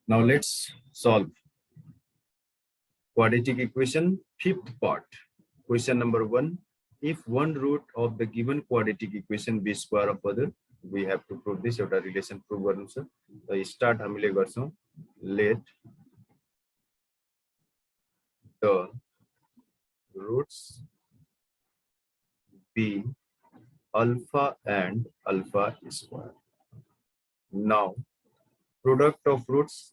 Now let's solve quadratic equation, fifth part. Question number 1. If one root of the given quadratic equation be square of other, we have to prove this. एउटा relation prove गर्नु छ. So start हामीले गर्छौं. Let the roots be alpha and alpha square. Now product of roots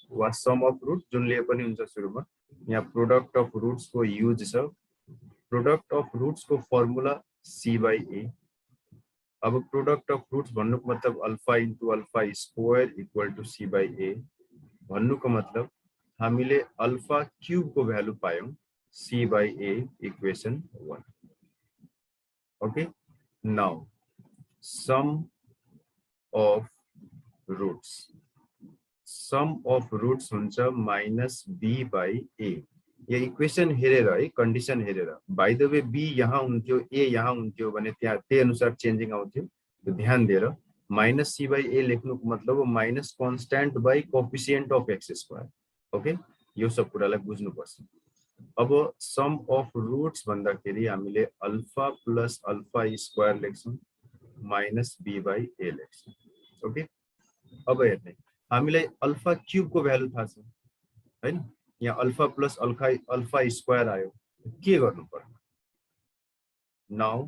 was sum of roots जुनले पनि हुन्छ सुरुमा. यहाँ product of roots को use छ. Product of roots को formula c by a. अब product of roots भन्नुको मतलब alpha into alpha square equal to c by a. भन्नुको मतलब हामीले alpha cube को value पायौं c by a equation 1. Okay. Now sum of roots. Sum of roots हुन्छ minus b by a. ये equation हेरेर है कंडीशन हेरेर बाय द वे b यहाँ हुन्थ्यो a यहाँ हुन्थ्यो भने त्यहाँ त्यही अनुसार चेन्जिङ आउँथ्यो. त्यो ध्यान दिएर माइनस c by a लेख्नुको मतलब minus constant by coefficient of x square. Okay, यो सब कुरालाई बुझ्नु पर्छ. अब सम अफ रुट्स भन्दाखेरि हामीले अल्फा प्लस अल्फा स्क्वायर लेख्छौं माइनस b by a लेख्छौं. ओके, अब हेर्ने हामीले अल्फा क्यूब को भ्यालु थाहा छ हैन. यहाँ अल्फा प्लस अल्फा स्क्वायर आयो. के गर्नु पर्छ? Now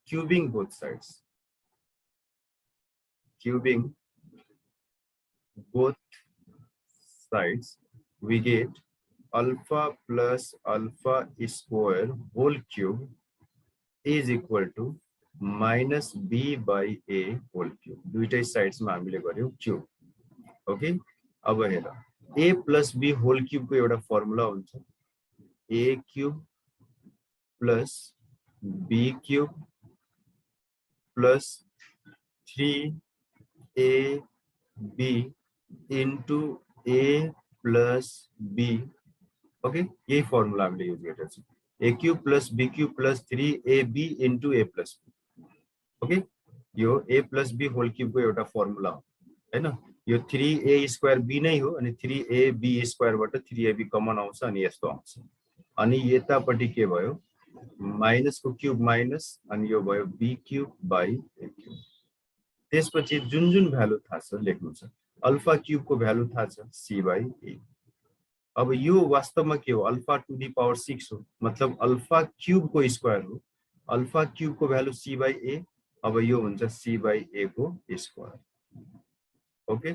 cubing both sides. Cubing both sides, we get alpha plus alpha square whole cube is equal to minus b by a whole cube. दुईटै साइड्स मा हामीले गर्यौं क्यूब. ओके, अब हेर a plus b whole cube को एउटा formula हुन्छ a cube plus b cube plus 3ab into a plus b. Okay, यही फर्मुला हामीले युज गरेका छौं. a cube plus b cube plus 3ab into a plus b. Okay, यो a plus b whole cube को एउटा formula हो हैन. यो 3a स्क्वायर b नै हो अनि 3ab स्क्वायर बाट 3ab कमन आउँछ अनि यस्तो आउँछ. अनि यतापटि के भयो माइनस को क्यूब माइनस अनि यो भयो b cube by a cube. त्यसपछि जुन जुन भ्यालु थाहा छ लेख्नु छ. अल्फा क्यूब को भ्यालु थाहा छ c by a. अब यो वास्तवमा के हो अल्फा टु दी पावर 6 हो मतलब अल्फा क्यूब को स्क्वायर हो. अल्फा क्यूब को भ्यालु c by a. अब यो हुन्छ c by a को स्क्वायर. ओके,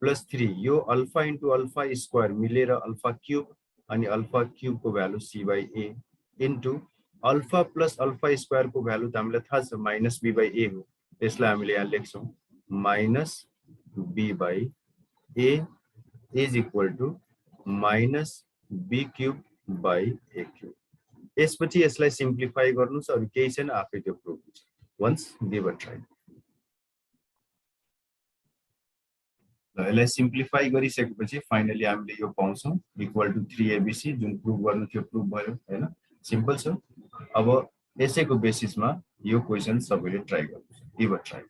प्लस 3 यो अल्फा इन्टु अल्फा स्क्वायर मिलेर अल्फा क्यूब अनि अल्फा क्यूब को value c by a into alpha plus alpha square को भ्यालु त हामीलाई थाहा छ माइनस b by a हो. त्यसलाई हामीले यहाँ लेख्छौं minus b by a is equal to minus b cube by a cube. यसपछि यसलाई सिम्प्लिफाई गर्नुस् अरु केही छैन आफै त्यो प्रुभ हुन्छ. Once give a try. यसलाई सिम्प्लिफाई गरिसकेपछि फाइनली हामीले यो पाउँछौं इक्वल टु 3abc जुन प्रुभ गर्नु थियो प्रुभ भयो हैन. सिम्पल छ. अब यसैको बेसिसमा यो क्वेशन सबैले ट्राई गर्नुस्. Give a try.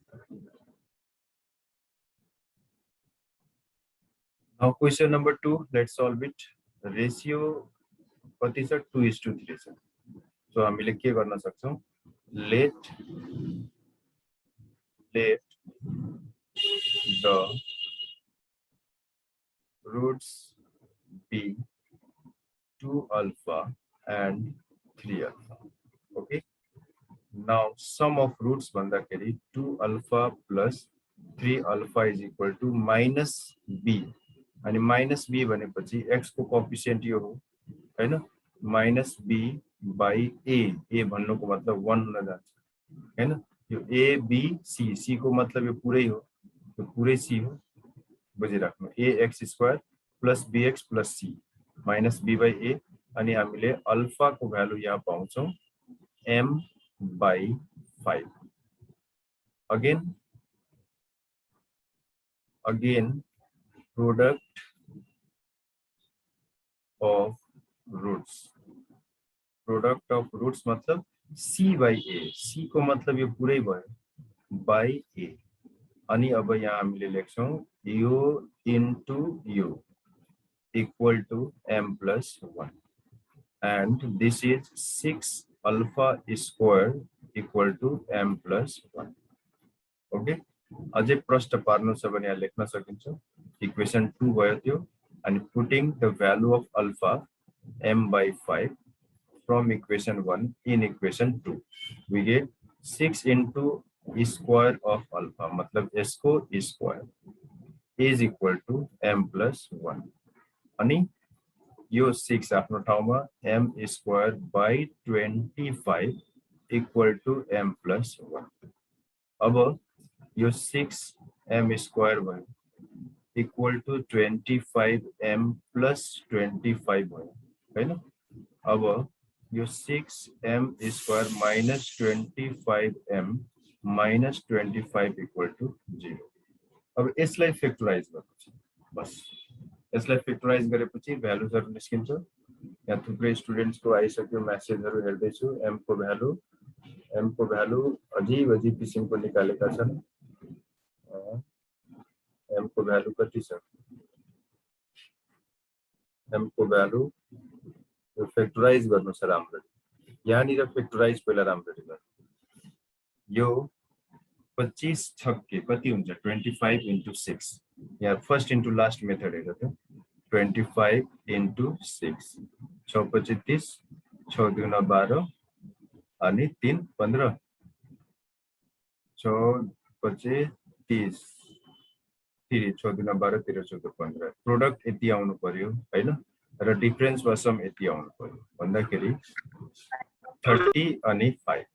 Now question number 2, let's solve it. Ratio कति छ 2:3 छ. सो हामीले के गर्न सक्छौं late the roots be 2 alpha and 3 alpha. Okay, now sum of roots भन्दाखेरि 2 alpha plus 3 alpha is equal to minus b. अनि minus b भनेपछि x को कोएफिसिएन्ट यो हो हैन. minus b by a. a भन्नुको मतलब 1 हुन जान्छ हैन. यो a b c. c को मतलब यो पुरै हो, यो पुरै c हो. बुझिराख्नु. ax square plus bx plus c minus b by a. अनि हामीले अल्फा को भ्यालु यहाँ पाउँछौं m by 5. again product of roots. Product of roots मतलब c by a. c को मतलब यो पुरै भयो by a. अनि अब यहाँ हामीले लेख्छौं u into u equal to m plus 1 and this is 6 alpha square equal to m plus 1. Okay, अझै प्रश्न पार्नु छ भने यहाँ लेख्न सकिन्छ इक्वेसन 2 भयो त्यो अनि putting the value of alpha m by 5 from equation 1 in equation 2 we get 6 into square of alpha मतलब यसको square is equal to m plus 1 अनि यो 6 आफ्नो ठाउँमा m square by 25 equal to m plus 1. अब यो 6 m square भयो equal to 25 m plus 25 भयो हैन. अब यो 6 m square minus 25 m minus 25 equal to 0. अब यसलाई फ्याक्टराइज गर्नु बस यसलाई फ्याक्टराइज गरेपछि भ्यालुजहरु निस्किन्छ. यहाँ थुप्रै स्टुडेन्ट्स को आइसक्यो मेसेजहरु हेर्दै छु. m को भ्यालु अजीब किसिमको निकालेका छन्. m को भ्यालु कति छ? m को भ्यालु फ्याक्टराइज गर्नु छ राम्ररी. यहाँ नि फ्याक्टराइज पहिला राम्ररी गर्नु. यो 25 छक्के कति हुन्छ? 25 into 6. यहाँ फर्स्ट इन्टु लास्ट मेथड हेर त. 25 into 6 6 पछि 30 6 दुना 12 अनि 3 15 6 पछि 30 3 6 दुना 12 13 14 15 प्रोडक्ट यति आउनु पर्यो हैन र डिफरेन्स वा सम यति आउनु पर्यो भन्दाखेरि 30 अनि 5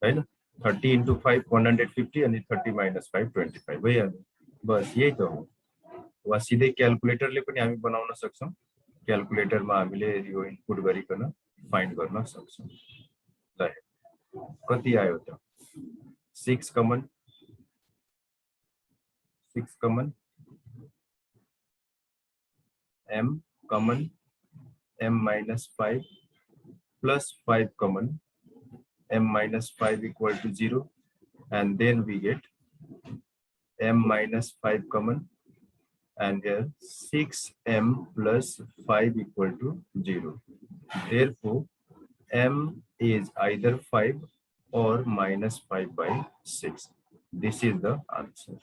हैन 30 into 5 150 अनि 30 minus 5 25 भइहाल्यो. बस यही त हो. वा सिधै क्याल्कुलेटरले पनि हामी बनाउन सक्छौं. क्याल्कुलेटरमा हामीले यो इनपुट गरिकन फाइन्ड गर्न सक्छौं. ल कति आयो त? 6 common m common m minus 5 plus 5 common m minus 5 equal to 0 and then we get m minus 5 common and here 6m plus 5 equal to 0. Therefore m is either 5 or minus 5 by 6. This is the answer.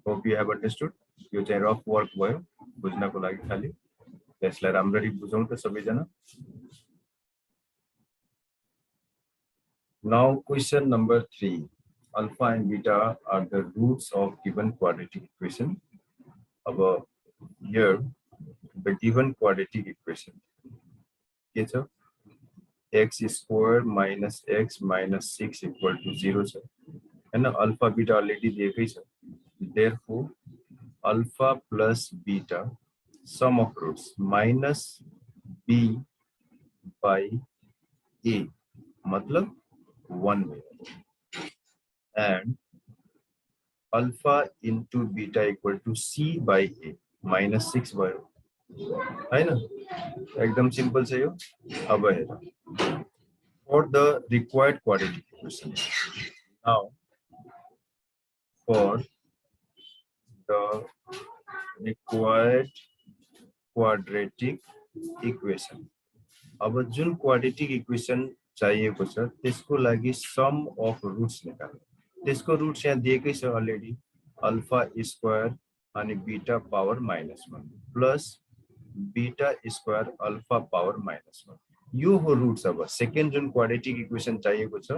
Hope you have understood. यो चाहिँ rough work भयो बुझ्नको लागि खाली. यसलाई राम्ररी बुझौं त सबैजना. Now question number 3. Alpha and beta are the roots of given quadratic equation. अब here the given quadratic equation के छ? x square minus x minus 6 equal to 0 छ हैन. अल्फा बीटा अलरेडी दिएकै छ. Therefore alpha plus beta sum of roots minus b by a मतलब 1 and alpha into beta equal to c by a minus 6 भयो हैन. एकदम simple छ यो. अब हेर for the required quadratic equation. Now for the required quadratic equation. अब जुन क्वाड्रेटिक इक्वेसन चाहिएको छ त्यसको लागि सम अफ रुट्स निकाल्नु. त्यसको रुट्स यहाँ दिएकै छ अलरेडी. अल्फा स्क्वायर अनि beta power -1 plus beta square alpha power -1 यो हो रुट्स. अब सेकेन्ड जुन क्वाड्रेटिक इक्वेसन चाहिएको छ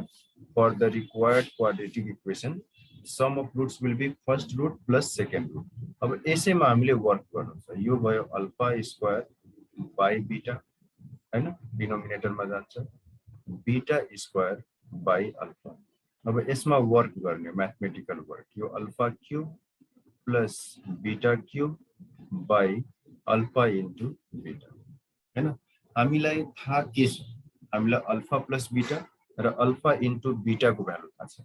for the required quadratic equation sum of roots will be first root plus second root. अब यसैमा हामीले वर्क गर्नु छ. यो भयो अल्फा स्क्वायर बाई बीटा हैन. डिनोमिनेटरमा जान्छ बीटा स्क्वायर बाई अल्फा. अब यसमा वर्क गर्ने म्याथमेटिकल वर्क. यो alpha cube plus beta cube by alpha into beta हैन. हामीलाई थाहा के छ? हामीलाई अल्फा प्लस बीटा र अल्फा इन्टु बीटा को भ्यालु थाहा छ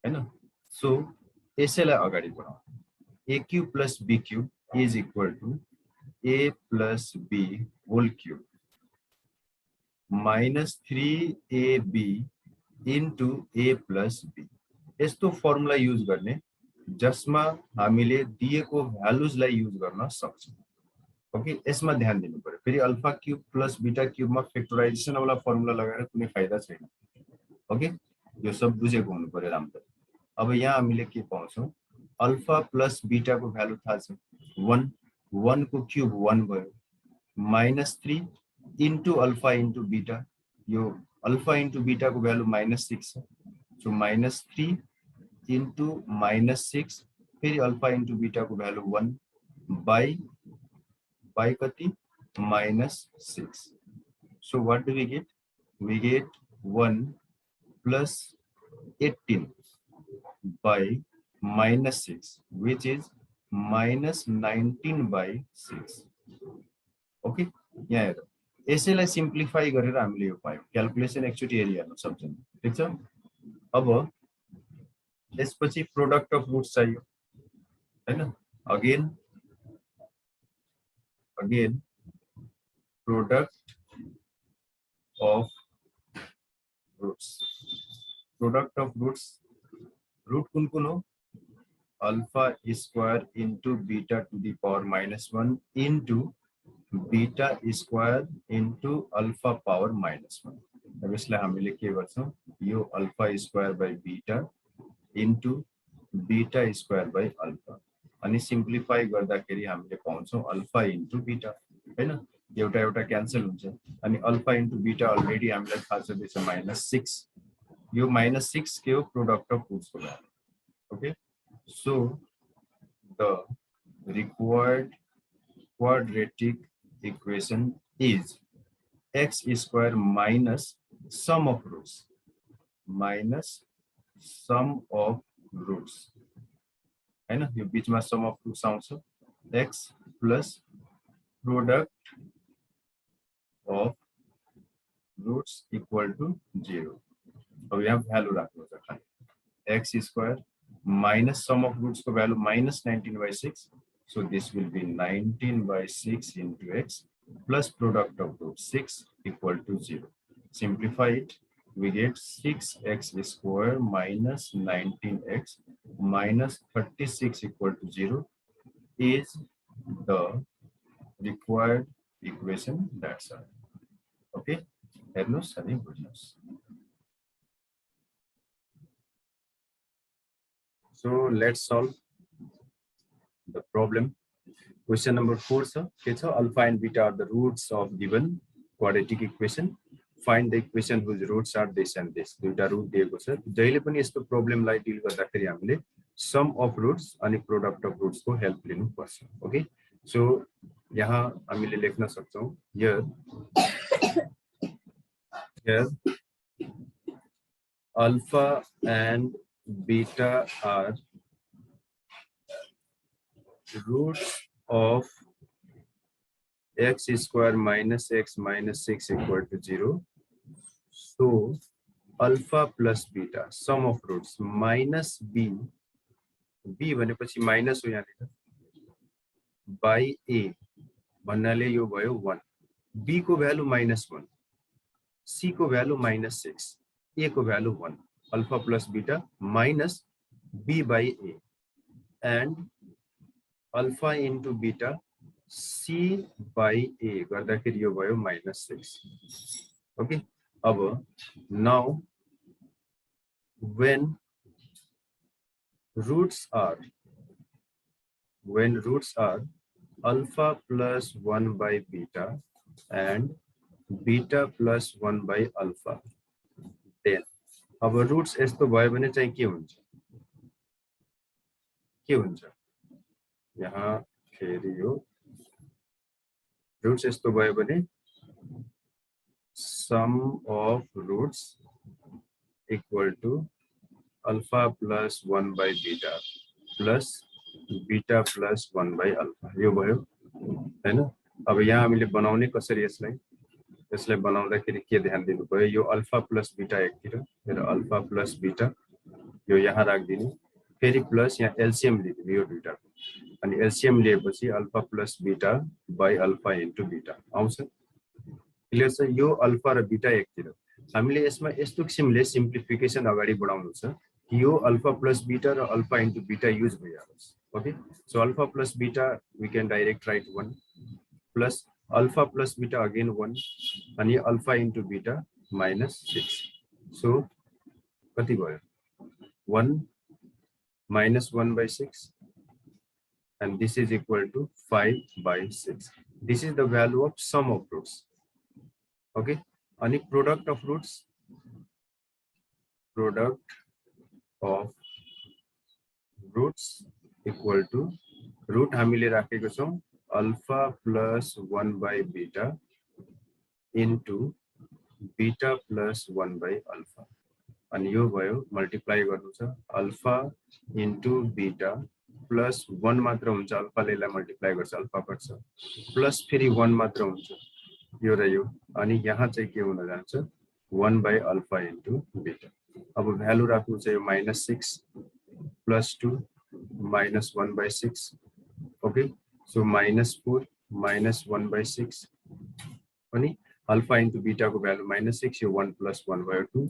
हैन. सो यसैलाई अगाडि बढाउँ. a cube plus b cube is equal to a plus b whole cube minus 3ab into a plus b. यस्तो फर्मुला युज गर्ने जसमा हामीले दिएको भ्यालुजलाई युज गर्न सक्छौं। ओके, यसमा ध्यान दिनु पर्यो। फेरि अल्फा क्यूब प्लस बीटा क्यूबमा फ्याक्टराइजेसन वाला फर्मुला लगाएर कुनै फाइदा छैन। ओके, यो सब बुझेको हुनु पर्यो राम्ररी। अब यहाँ हामीले के पाउँछौं, अल्फा प्लस बीटा को भ्यालु थाहा छ 1, 1 को क्यूब 1 भयो, -3 इन्टु अल्फा इन्टु बीटा, यो अल्फा इन्टु बीटा को भ्यालु -6 छ, सो -3 इन्टु -6 फेरि अल्फा इन्टु बीटा को भ्यालु 1 by कति -6. So what do we get? We get 1 plus 18 by -6, which is -19 by 6. Okay, यहाँ हेर, यसैलाई सिम्प्लिफाई गरेर हामीले यो पायौं। क्याल्कुलेसन एकचोटि हेरिहाल्नु सबजना, ठीक छ। अब यसपछि प्रोडक्ट अफ रूट्स चाहियो हैन। again product of roots. Product of roots, root कुन हो, alpha square into beta to the power -1 into beta square into alpha power -1। अब यसलाई हामीले के गर्छौं, यो alpha square by beta into beta square by alpha, अनि सिम्प्लिफाई गर्दाखेरि हामीले पाउँछौं अल्फा इन्टु बीटा हैन। एउटा एउटा क्यान्सल हुन्छ, अनि अल्फा इन्टु बीटा अलरेडी हामीलाई थाहा छ त्यसो -6, यो -6 के हो, प्रोडक्ट अफ रूट्स को value. Okay, so the required quadratic equation is x square minus sum of roots हैन। यो बीचमा सम अफ रूट्स आउँछ, x plus product of roots equal to 0। अब यहाँ भ्यालु राख्नु छ खाली, x square minus sum of roots को value -19/6, so this will be 19/6 into x plus product of root 6 equal to 0. Simplify it, we get 6x square minus 19x minus 36 equal to 0 is the required equation. That's all. Okay, हेर्नुस् अनि बुझ्नुस्। So let's solve the problem. Question number 4 छ, के छ, alpha and beta are the roots of given quadratic equation. Find the equation whose roots are this and this. दुईटा root दिएको छ। जहिले पनि यस्तो प्रब्लमलाई डिल गर्दाखेरि हामीले सम अफ रुट्स अनि प्रोडक्ट अफ रुट्स को हेल्प लिनु पर्छ। ओके, सो यहाँ हामीले लेख्न सक्छौं, here alpha and beta are roots of x square minus x minus 6 equal to 0. So alpha plus beta sum of roots minus b, b भनेपछि minus हो यहाँ by a भन्नाले यो भयो 1, b को भ्यालु -1, c को भ्यालु -6, a को value 1, alpha plus beta minus b by a and alpha into beta c by a गर्दाखेरि यो भयो -6। ओके, अब now when roots are alpha plus 1 by beta and beta plus 1 by alpha, then अब roots यस्तो भयो भने चाहिँ के हुन्छ, यहाँ फेरि यो रूट्स यस्तो भयो भने sum of roots equal to alpha plus 1 by beta plus beta plus 1 by alpha, यो भयो हैन। अब यहाँ हामीले बनाउने कसरी यसलाई बनाउँदाखेरि के ध्यान दिनु पर्यो, यो अल्फा प्लस बीटा एकतिर, मेरो अल्फा प्लस बीटा यो यहाँ राख्दिनु, फेरि प्लस यहाँ एलसीएम लिदिनु यो दुईटाको, अनि एलसीएम लिएपछि alpha plus beta by alpha into beta आउँछ। क्लियर छ, यो अल्फा र बीटा एकतिर। हामीले यसमा यस्तो किसिमले सिम्प्लिफिकेसन अगाडि बढाउनु छ यो अल्फा प्लस बीटा र अल्फा इन्टु बीटा युज भइहाल्छ okay so alpha plus beta we can direct write 1 plus alpha plus beta again 1 अनि अल्फा इन्टु बीटा -6 सो कति भयो 1 -1/6 and this is equal to 5/6 this is the value of sum of roots okay अनि product of roots equal to root हामीले राखेको छौं alpha plus 1 by beta into beta plus 1 by alpha अनि यो भयो multiply गर्नु छ अल्फा into बीटा प्लस 1 मात्र हुन्छ अल्फाले यसलाई मल्टिप्लाई गर्छ अल्फा कट्छ प्लस फेरि 1 मात्र हुन्छ यो र यो अनि यहाँ चाहिँ के हुन जान्छ 1 by अल्फा into बीटा अब भ्यालु राख्नु छ यो -6 plus 2 -1/6 okay so -4 -1/6 अनि अल्फा इन्टु बीटा को भ्यालु -6 यो 1 + 1 भयो 2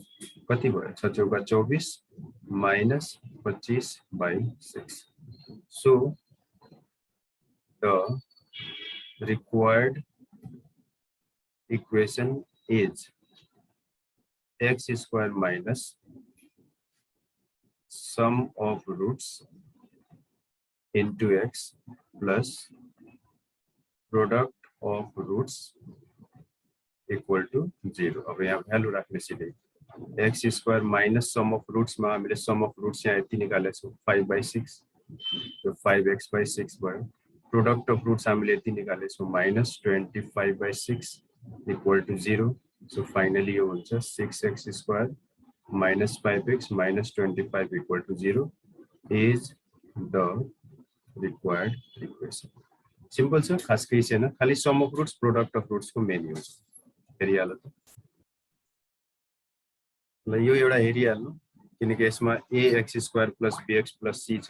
कति भयो 6 चौका 24 -25/6 so the required equation is x square minus sum of roots into x plus product of roots equal to 0 अब यहाँ भ्यालु राख्ने सिधै x square minus sum of roots मा हामीले sum of roots यहाँ यति निकालेको छौं 5/6 यो 5x/6 भयो product of roots हामीले यति निकालेको छौं -25/6 equal to 0 so finally यो हुन्छ 6x square minus 5x minus 25 equal to 0 is the required equation. Simple sir, खास केही छैन खाली sum of roots product of roots को मेन युज हेरिहाल्नु त ल यो एउटा हेरिहाल्नु किनकि यसमा ax square plus bx plus c छ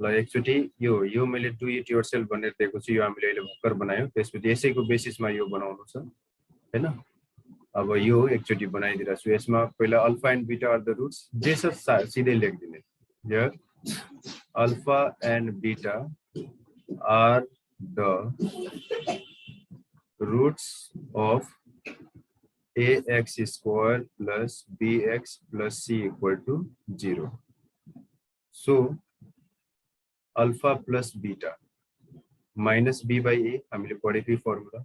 ल एकचोटी यो मैले डु इट योरसेल्फ भनेर दिएको छु यो हामीले अहिले भर्खर बनायौ त्यसपछि यसैको बेसिसमा यो बनाउनु छ हैन अब यो एकचोटी बनाइदिरा छु यसमा पहिला alpha and beta are the roots जे छ सिधै लेख्दिने here alpha and beta are the roots of ax square plus bx plus c equal to 0 so alpha plus beta minus b by a हामीले पढेकै formula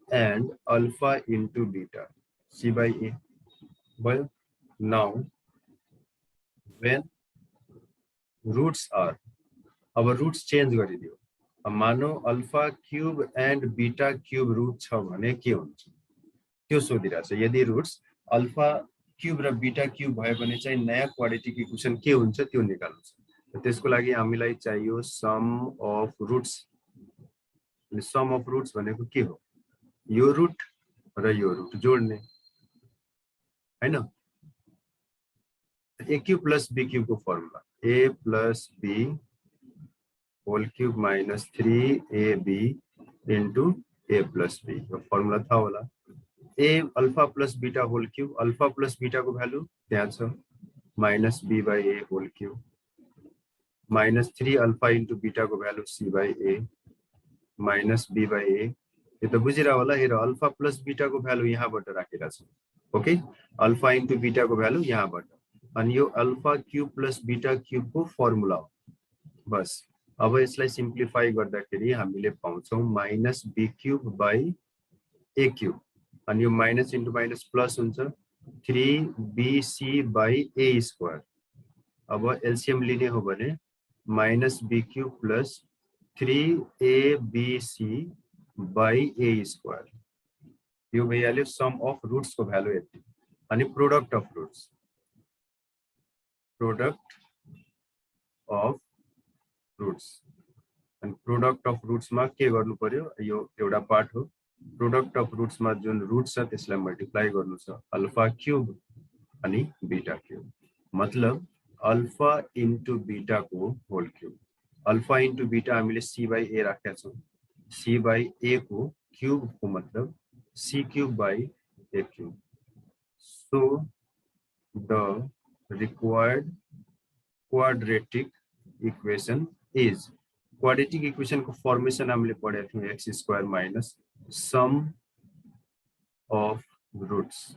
and alpha into beta c by a well now when roots are our roots change गरिदियो अब मानौ alpha cube and beta cube root छ भने के हुन्छ त्यो सोधिरहेछ यदि रूट्स अल्फा क्यूब र बीटा क्यूब भयो भने चाहिँ नयाँ क्वाड्रेटिक इक्वेसन के हुन्छ त्यो निकाल्नु छ त्यसको लागि हामीलाई चाहियो sum of roots sum of roots भनेको के हो यो रूट र यो रूट जोड्ने हैन a cube plus b cube को formula a plus b whole cube minus 3ab into a plus b यो फर्मुला थाहा होला a alpha plus beta whole cube alpha plus beta को भ्यालु त्यहाँ छ minus b by a whole cube minus 3 alpha into beta को value c by a minus b by a यो त बुझिरा होला हेर अल्फा प्लस बीटा को भ्यालु यहाँबाट राखेका छौं ओके अल्फा इन्टु बीटा को भ्यालु यहाँबाट अनि यो alpha cube plus beta cube को फर्मुला हो बस अब यसलाई सिम्प्लिफाई गर्दाखेरि हामीले पाउँछौं minus b cube by a cube and you minus into minus plus हुन्छ 3bc by a square अब एलसीएम लिने हो भने minus b cube plus 3abc by a square यो भइहाल्यो सम अफ रूट्स को भ्यालु यति अनि प्रोडक्ट अफ रूट्स अनि प्रोडक्ट अफ रूट्स मा के गर्नु पर्यो यो एउटा पार्ट हो प्रोडक्ट अफ रूट्स मा जुन रूट छ त्यसलाई मल्टिप्लाई गर्नु छ अल्फा क्यूब अनि बीटा क्यूब मतलब अल्फा इन्टु बीटा को whole cube alpha into beta हामीले c by a राखेका छौं c by a को क्यूब को मतलब c cube by a cube so the required quadratic equation is quadratic equation को formation हामीले पढेको थियौं x square minus sum of roots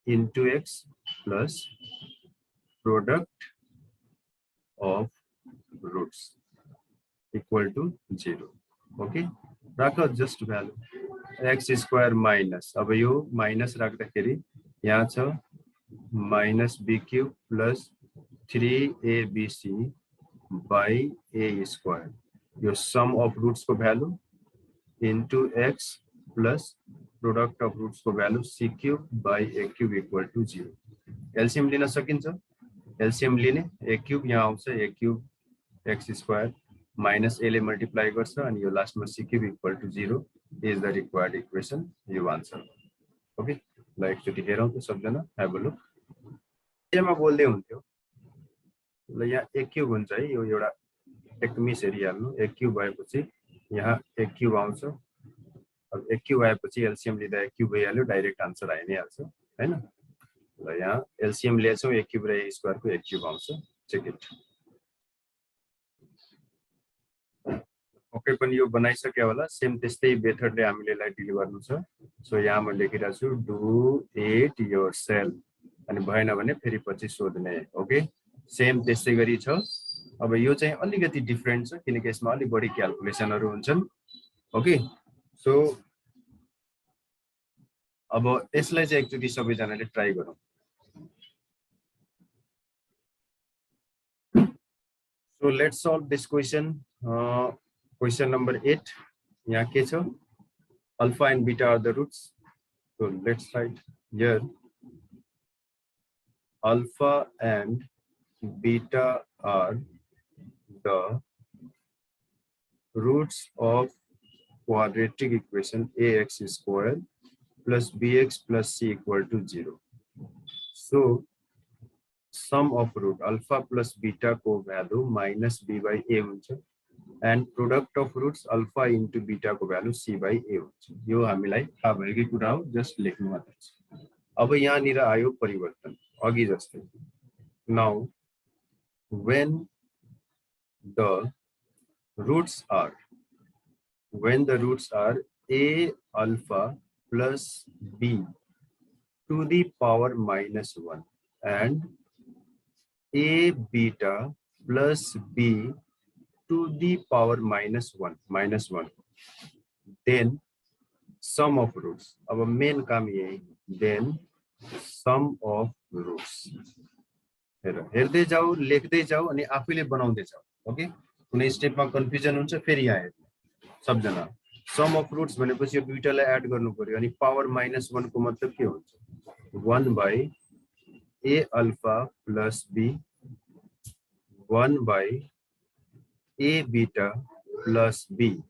into x plus product of roots equal to 0. Okay, राख just value x square minus अब यो minus राख्दाखेरि यहाँ छ minus b cube plus 3abc by a square यो sum of roots को value into x plus product of roots को value c cube by a cube equal to 0. LCM लिन सकिन्छ LCM लिने a cube यहाँ आउँछ a cube x square minus a ले multiply गर्छ अनि यो लास्ट मा c cube equal to 0 is the required equation यो आन्सर. ओके ल एकचोटी हेरौं त सबजना have a look. यसमा बोल्दै हुन्थ्यो ल यहाँ a cube हुन्छ है यो एउटा टेक्निस हेरिहाल्नु a cube भएपछि यहाँ a cube आउँछ अब a cube आएपछि LCM लिँदा a cube भइहाल्यो डाइरेक्ट आन्सर आइ नै हाल्छ हैन ल यहाँ LCM लिएछौं a cube र a square को a cube आउँछ चेक इट. ओके पनि यो बनाइसक्यो होला सेम त्यस्तै मेथडले हामीले लाई डिलिभर गर्नु छ. सो यहाँ म लेखिरहेको छु डु इट योरसेल्फ अनि भएन भने फेरि पछि सोध्ने. ओके सेम त्यस्तै गरी छ. अब यो चाहिँ अलिकति डिफरेन्ट छ किनकि यसमा अलि बढी क्याल्कुलेसनहरु हुन्छन्. ओके सो अब यसलाई चाहिँ एकचोटी सबैजनाले ट्राई गरौँ. So let's solve this question. Question number 8. यहाँ के छ? Alpha and beta are the roots. So let's write here. Alpha and beta are the roots of quadratic equation ax square plus bx plus c equal to 0. So sum of root alpha plus beta को value minus b by a हुन्छ and product of roots alpha into beta को value c by a हुन्छ. यो हामीलाई थाहा भएकै कुरा हो जस्ट लेख्नु मात्र छ. अब यहाँ निर आयो परिवर्तन अघि जस्तै. Now when the roots are a alpha plus b to the power minus 1 and a beta plus b to the power minus 1 then sum of roots. अब मेन काम यही then sum of roots. हेर्दै जाऊ लेख्दै जाऊ अनि आफैले बनाउँदै जाऊ. ओके कुनै स्टेपमा कन्फ्युजन हुन्छ फेरि यहाँ हेर्नु सबजना. सम अफ रुट्स भनेपछि यो दुईटालाई एड गर्नु पर्यो अनि पावर माइनस 1 को मतलब के हुन्छ 1 by a alpha plus b 1 by a beta plus b.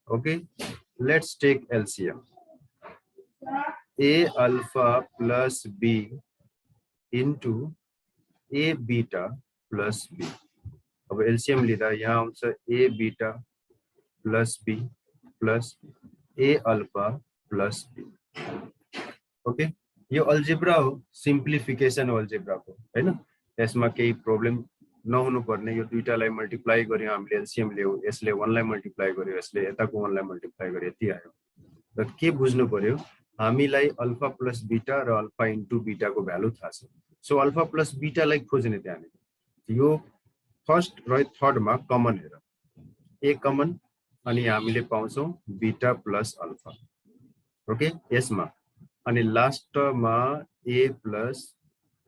Okay, let's take LCM. A alpha plus b into a beta plus b. अब LCM लिँदा यहाँ आउँछ a beta plus b plus a alpha plus b. Okay, यो algebra हो simplification algebra को हैन. यसमा केही प्रब्लम नहुनु पर्ने. यो दुईटालाई मल्टिप्लाई गर्यो हामीले एलसीएम ल्याउ यसले 1 लाई मल्टिप्लाई गर्यो यसले यताको 1 लाई मल्टिप्लाई गर्यो यति आयो. र के बुझ्नु पर्यो हामीलाई अल्फा प्लस बीटा र अल्फा इन्टु बीटा को भ्यालु थाहा छ. सो अल्फा प्लस बीटा लाई खोज्ने त्यहाँ यो फर्स्ट र थर्ड मा कमन हेर ए कमन अनि हामीले पाउँछौं बीटा प्लस अल्फा. ओके यसमा अनि लास्ट मा ए प्लस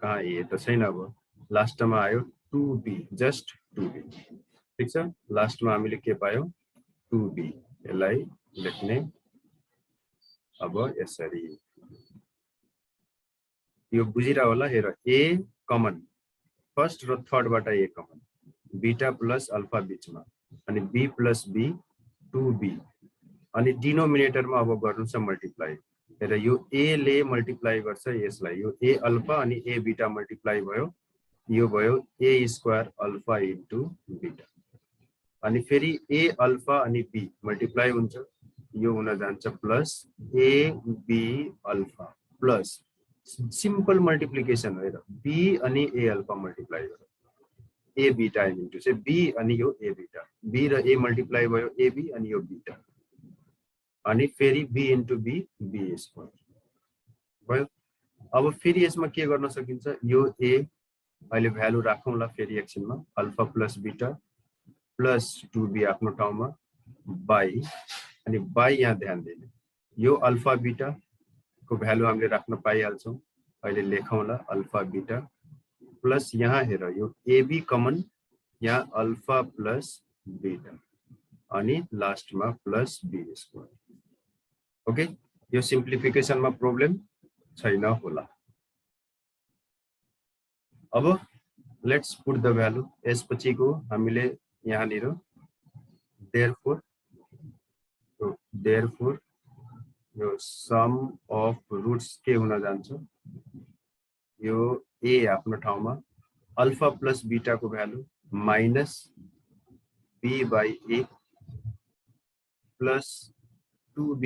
कहाँ ए त छैन. अब लास्ट मा आयो 2b जस्ट 2b. ठीक छ लास्ट मा हामीले के पायौ 2b. यसलाई लेख्ने अब यसरी यो बुझिरा होला. हेर ए कमन फर्स्ट र थर्ड बाट ए कमन बीटा प्लस अल्फा बीचमा अनि b प्लस b 2b अनि डिनोमिनेटर मा अब गर्नु छ मल्टिप्लाई. हेर यो a ले मल्टिप्लाई गर्छ यसलाई यो a अल्फा अनि a बीटा मल्टिप्लाई भयो यो भयो a square alpha into beta अनि फेरि a अल्फा अनि b मल्टिप्लाई हुन्छ यो हुन जान्छ plus a b alpha plus simple multiplication हो हेर, b अनि a अल्फा मल्टिप्लाई गर, a बीटा इन्टु चाहिँ b अनि यो a बीटा, b र a मल्टिप्लाई भयो ab अनि यो बीटा, अनि फेरि b into b, b square भयो। अब फेरि यसमा के गर्न सकिन्छ, यो a अहिले भ्यालु राखौँला फेरि एकछिनमा, alpha plus beta plus 2b आफ्नो ठाउँमा बाई, अनि बाई यहाँ ध्यान दिने, यो अल्फा बीटा को भ्यालु हामीले राख्न पाइहाल्छौँ, अहिले लेखौँला अल्फा बीटा प्लस यहाँ हेर यो ab कमन, यहाँ अल्फा प्लस बीटा अनि लास्टमा प्लस b स्क्वायर। ओके, यो सिम्प्लिफिकेसनमा प्रब्लम छैन होला। अब लेट्स पुट द भ्यालु, यसपछिको हामीले यहाँनिर देयरफोर यो सम अफ रुट्स के हुन जान्छ, यो a आफ्नो ठाउँमा अल्फा प्लस बीटा को value minus b by a plus 2b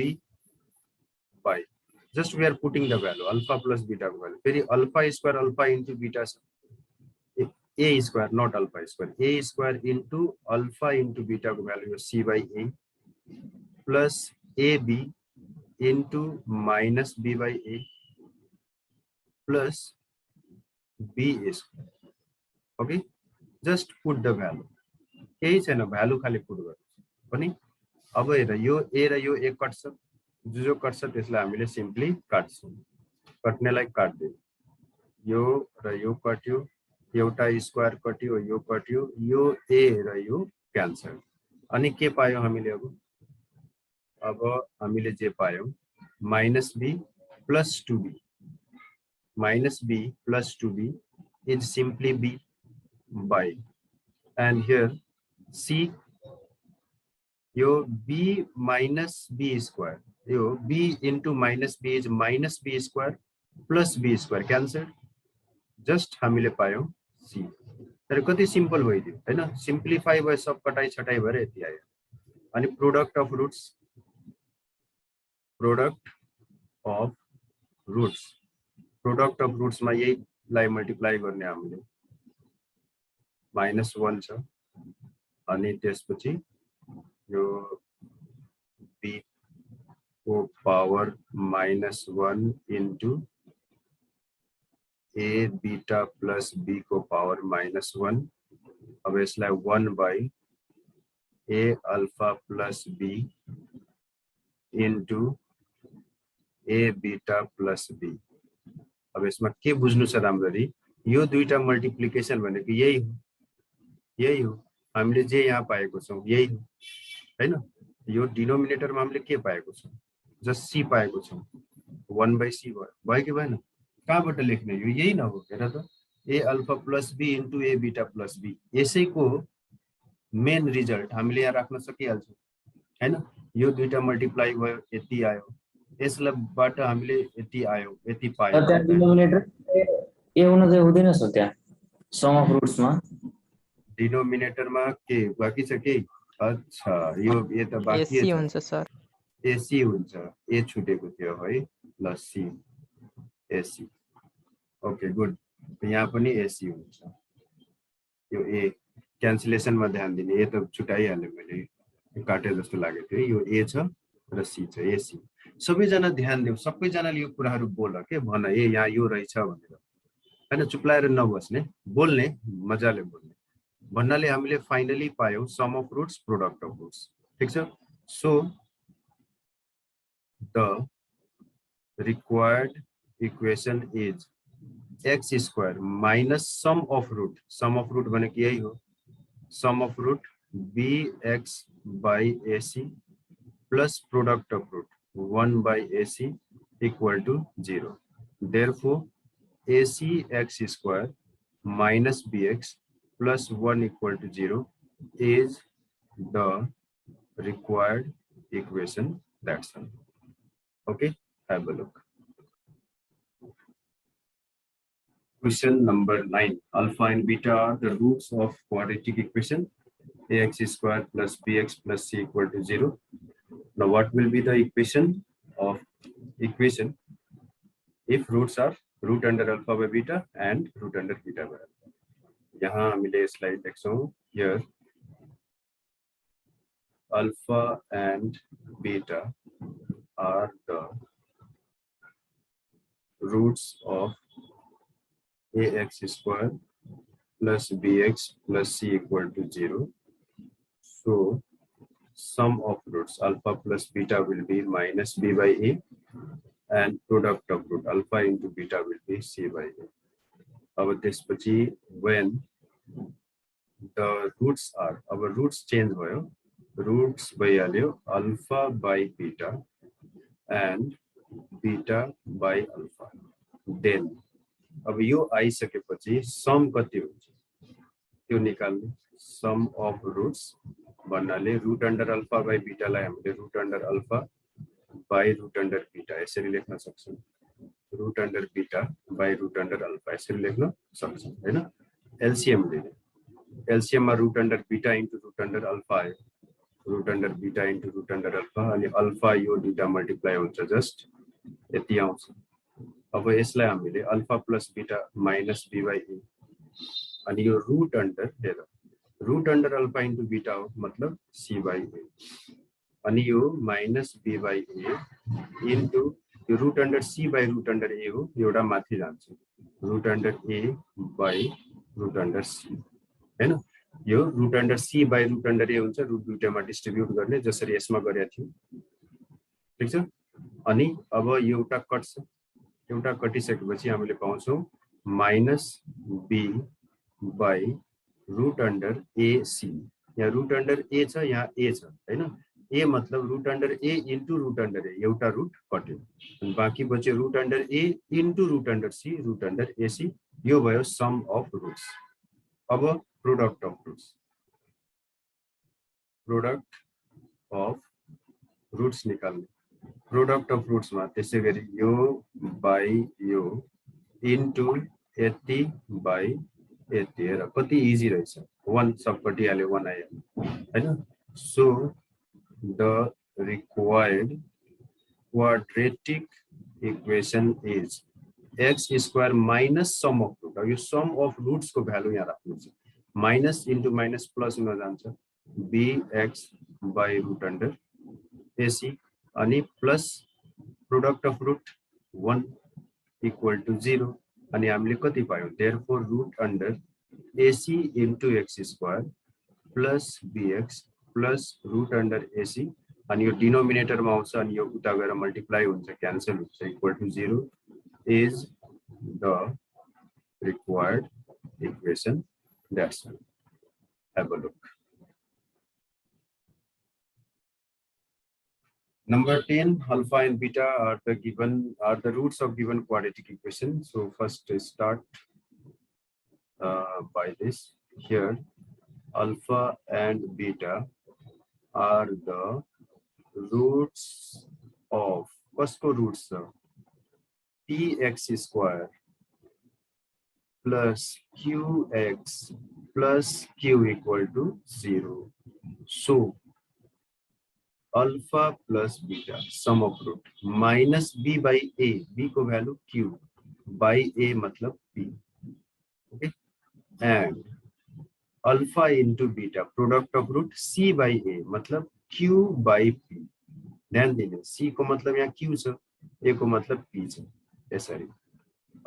by, just we are putting the value alpha plus beta को भ्यालु, फेरि alpha square alpha into beta छ, a square not alpha square, a square into alpha into beta को value यो c by a plus ab into minus b by a plus b square. Okay, just put the value, केही छैन, value खाली put गर्नु पनि। अब हेर यो a र यो a कट्छ, जो कट्छ त्यसलाई हामीले सिम्पली काट्छौँ, कट्नेलाई काट्दियो, यो र यो कट्यो, एउटा स्क्वायर कट्यो, यो कट्यो, यो a र यो क्यान्सल, अनि के पायौँ हामीले, अब हामीले जे पायौँ minus b plus 2b, minus b plus 2b is simply b by, and here c यो b minus b square, यो b into minus b is minus b square plus b square cancel, just हामीले पायौँ c। तर कति simple भइदियो हैन, simplify भयो, सब कटाई छटाई भएर यति आयो। अनि product of roots, product of रुट्समा यहीलाई मल्टिप्लाई गर्ने हामीले, -1 छ, अनि त्यसपछि यो b को power -1 into a beta plus b को पावर -1, अब यसलाई 1 by a alpha plus b into a beta plus b। अब यसमा के बुझ्नु छ राम्ररी, यो दुईटा मल्टिप्लिकेसन भनेको यही हो, हामीले जे यहाँ पाएको छौँ यही हो हैन। यो डिनोमिनेटरमा हामीले के पाएको छौँ, जस्ट c पाएको छौँ, 1 बाई c भयो कि भएन, कहाँबाट लेख्ने, यो यही न हो, हेर त, a alpha plus b into a beta plus b, यसैको मेन रिजल्ट हामीले यहाँ राख्न सकिहाल्छौँ हैन। यो दुईटा मल्टिप्लाई भयो, यति आयो, यसबाट हामीले यति आयो, यति पायो। त्यहाँ डिनोमिनेटर ए हुन चाहिँ हुँदैन सो, त्यहाँ सम अफ रुट्समा डिनोमिनेटरमा के बाँकी छ के, अच्छा यो ए त बाँकी एसी हुन्छ सर, एसी हुन्छ, ए छुटेको थियो है, ल सी एसी, ओके गुड, यहाँ पनि एसी हुन्छ, यो ए क्यान्सलेसनमा ध्यान दिने, ए त छुटाइहाल्यो, मैले काटे जस्तो लागेको थियो, यो ए छ र सी छ, एसी। सबैजना ध्यान देऊ, सबैजनाले यो कुराहरू बोल के, भन ए यहाँ यो रहेछ भनेर हैन, चुप्लाएर नबस्ने, बोल्ने, मजाले बोल्ने भन्नाले हामीले फाइनली पायौँ sum of roots, product of roots, ठीक छ। So the required equation is x square minus sum of root भनेको यही हो, sum of root bx by ac plus product of root 1 by ac equal to 0. Therefore, ac x square minus bx plus 1 equal to 0 is the required equation. That's all. Okay, have a look. Question number 9. Alpha and beta are the roots of quadratic equation ax square plus bx plus c equal to 0. Now what will be the equation if roots are root under alpha by beta and root under beta by alpha. यहाँ हामीले यसलाई लेख्छौँ here alpha and beta are the roots of ax square plus bx plus c equal to 0. So sum of roots alpha plus beta will be minus b by a and product of root alpha into beta will be c by a. Our त्यसपछि when the roots are our roots change भयो, roots भइहाल्यो alpha by beta and beta by alpha. Then अब यो आइसकेपछि some कति हुन्छ त्यो निकाल्ने, सम अफ रुट्स भन्नाले रुट अन्डर अल्फा बाई बीटालाई हामीले root under alpha by root under beta यसरी लेख्न सक्छौँ, root under beta by root under alpha यसरी लेख्न सक्छौँ हैन। एलसीएम लिने, एलसीएम मा root under beta into root under alpha आयो, root under beta into root under alpha अनि अल्फा यो दुईटा मल्टिप्लाई हुन्छ जस्ट यति आउँछ। अब यसलाई हामीले alpha plus beta minus B by A अनि यो रुट अन्डर हेर root under alpha into beta हो मतलब सी बाई ए अनि यो minus B by A into यो root under C by root under A हो, एउटा माथि जान्छ root under A by root under C हैन। यो root under C by root under A हुन्छ, रुट दुईटामा डिस्ट्रिब्युट गर्ने जसरी यसमा गरेको थियो ठीक छ। अनि अब यो एउटा कट्छ, एउटा कटिसकेपछि हामीले पाउँछौँ minus B by root under AC. यहाँ रुट अन्डर ए छ, यहाँ ए छ हैन, ए मतलब root under A into root under A, एउटा रुट कट्यो अनि बाँकी बच्यो root under A into root under C root under AC, यो भयो सम अफ रुट्स। अब product of roots, product of roots निकाल्ने, प्रोडक्ट अफ रुट्स में त्यसै गरी यो बाई यो इन्टु यति बाई यति, हेर कति इजी रहेछ, 1 सबपट्टि हाल्यो 1 आयो हैन। So the required quadratic equation is x square minus sum of root. यो सम अफ रुट्स को भ्यालु यहाँ राख्नु छ, माइनस इन्टु माइनस प्लस हुन जान्छ bx by root under AC अनि plus product of root 1 equal to 0 अनि हामीले कति पायौं, therefore root under AC into X square plus BX plus root under AC अनि यो डिनोमिनेटरमा आउँछ अनि यो उता गएर मल्टिप्लाई हुन्छ क्यान्सल हुन्छ equal to 0 is the required equation. That's all, have a look. Number 10, alpha and beta are the roots of given quadratic equation. So first start by this. Here alpha and beta are the roots of first co roots px square plus qx plus q equal to 0. So alpha plus beta sum of root minus B by A, B को value Q by A मतलब P okay and alpha into beta product of root C by A मतलब Q by P. ध्यान दिने C को मतलब यहाँ Q छ, ए को मतलब पी छ यसरी।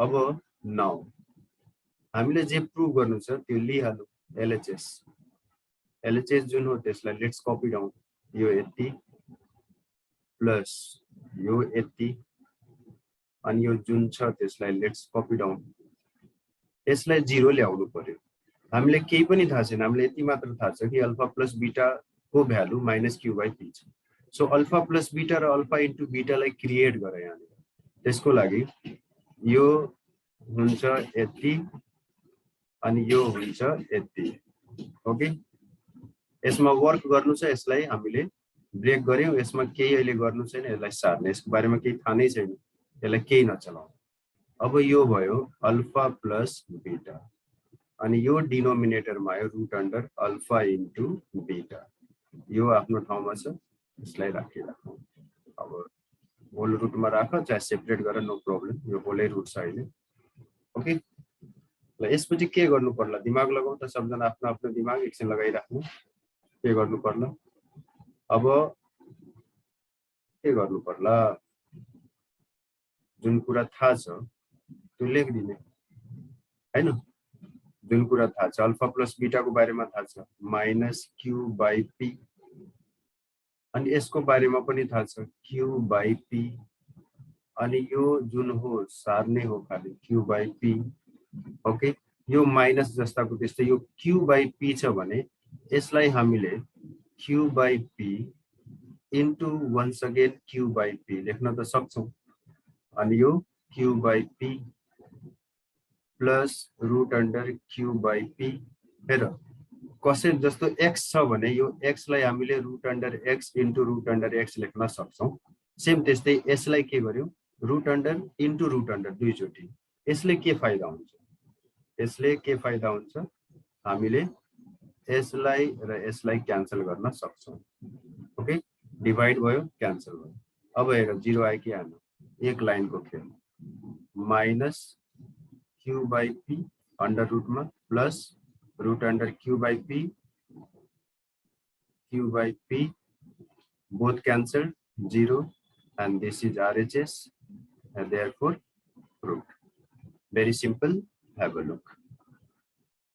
अब नाउ हामीले जे प्रुभ गर्नु छ त्यो लिहालौ, एलएचएस एलएचएस जुन हो त्यसलाई लेट्स कपी डाउन, यो यति प्लस यो यति अनि यो जुन छ त्यसलाई लेट्स कपी डाउन, यसलाई 0 ल्याउनु पर्यो। हामीले केही पनि थाहा छैन, हामीले यति मात्र थाहा छ कि अल्फा प्लस बीटा को value minus q by P छ। सो अल्फा प्लस बीटा र अल्फा इन्टु बीटालाई क्रिएट गरे यहाँनिर, त्यसको लागि यो हुन्छ यति अनि यो हुन्छ यति ओके। यसमा वर्क गर्नु छ, यसलाई हामीले ब्रेक गर्यौं, यसमा केही अहिले गर्नु छैन, यसलाई सार्ने, यसको बारेमा केही थाहा नै छैन, यसलाई केही नचलाऊ। अब यो भयो अल्फा प्लस बीटा अनि यो डिनोमिनेटरमा आयो root under alpha into beta, यो आफ्नो ठाउँमा छ, यसलाई राखिराखौँ। अब होल रुटमा राख चाहे सेपरेट गर नो प्रब्लम, यो होलै रुट छ अहिले। ओके ल यसपछि के गर्नु पर्ला दिमाग लगाऊ त सबजना आफ्नो आफ्नो दिमाग एकछिन लगाइराख्नु के गर्नु पर्ला अब के गर्नु पर्ला जुन कुरा थाहा छ त्यो लेखिदिने हैन जुन कुरा थाहा छ अल्फा प्लस बीटा को बारेमा थाहा छ माइनस क्यू बाई पी अनि यसको बारेमा पनि थाहा छ क्यू बाई पी अनि यो जुन हो सार्ने हो खाली क्यू बाई पी ओके यो माइनस जस्ताको त्यस्तै यो क्यू बाई पी छ भने यसलाई हामीले q by p into once again q by p लेख्न त सक्छौं अनि यो q by p plus root under q by p हेर कसै जस्तो एक्स छ भने यो एक्स लाई हामीले root under X into root under X लेख्न सक्छौं सेम त्यस्तै यसलाई के गर्यो root under into root under दुईचोटी यसले के फाइदा हुन्छ हामीले यसलाई र यसलाई क्यान्सल गर्न सक्छौं ओके डिभाइड भयो क्यान्सल भयो अब हेर 0 आयो कि आएन एक लाइनको खेल minus q by p under root में plus root under q by p both cancelled 0 and this is RHS and therefore proved. Very simple. Have a look.